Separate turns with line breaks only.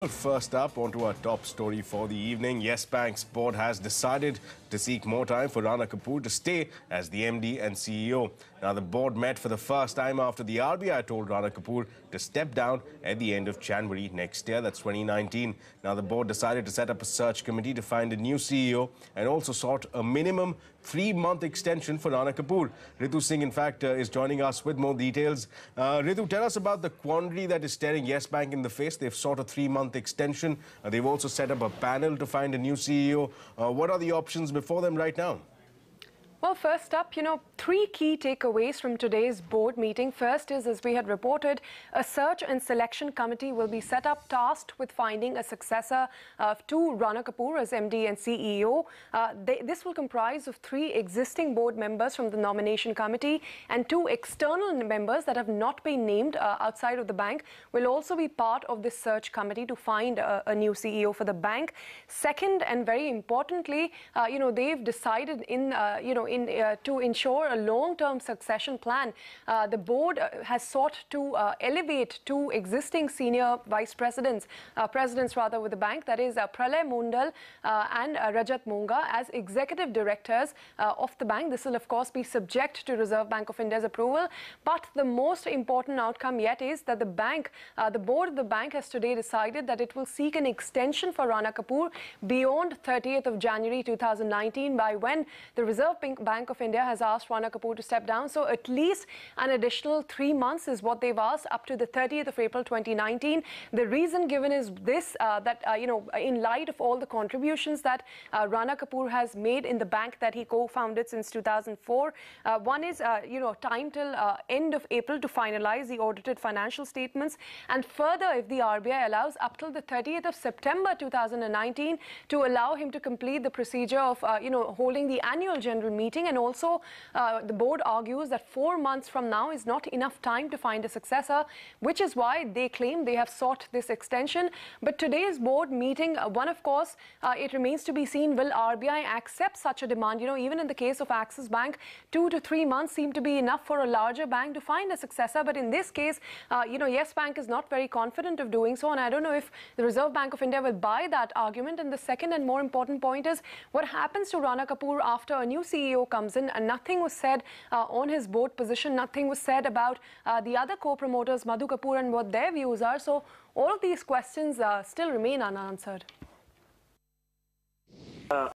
First up, onto our top story for the evening. Yes Bank's board has decided to seek more time for Rana Kapoor to stay as the MD and CEO. Now, the board met for the first time after the RBI told Rana Kapoor to step down at the end of January next year, that's 2019. Now, the board decided to set up a search committee to find a new CEO and also sought a minimum 3-month extension for Rana Kapoor. Ritu Singh, in fact, is joining us with more details. Ritu, tell us about the quandary that is staring Yes Bank in the face. They've sought a 3-month extension. They've also set up a panel to find a new CEO. What are the options before them right now?
Well, first up, 3 key takeaways from today's board meeting. First is, as we had reported, a search and selection committee will be set up tasked with finding a successor to Rana Kapoor as MD and CEO. This will comprise of 3 existing board members from the nomination committee and 2 external members that have not been named outside of the bank will also be part of this search committee to find a new CEO for the bank. Second, and very importantly, they've decided to ensure a long-term succession plan. The board has sought to elevate 2 existing senior presidents with the bank, that is Pralay Mondal and Rajat Monga, as executive directors of the bank. This will, of course, be subject to Reserve Bank of India's approval. But the most important outcome yet is that the board of the bank has today decided that it will seek an extension for Rana Kapoor beyond 30th of January 2019, by when the Reserve Bank of India has asked Rana Kapoor to step down. So at least an additional 3 months is what they've asked, up to the 30th of April 2019. The reason given is this, in light of all the contributions that Rana Kapoor has made in the bank that he co-founded since 2004. One is, time till end of April to finalize the audited financial statements. And further, if the RBI allows, up till the 30th of September 2019 to allow him to complete the procedure of, holding the annual general meeting. And also, the board argues that 4 months from now is not enough time to find a successor, which is why they claim they have sought this extension. But today's board meeting, of course, it remains to be seen, will RBI accept such a demand? Even in the case of Axis Bank, 2 to 3 months seem to be enough for a larger bank to find a successor. But in this case, Yes Bank is not very confident of doing so. And I don't know if the Reserve Bank of India will buy that argument. And the second and more important point is, what happens to Rana Kapoor after a new CEO comes in? And nothing was said on his board position. Nothing was said about the other co-promoters, Madhu Kapoor, and what their views are. So all of these questions still remain unanswered.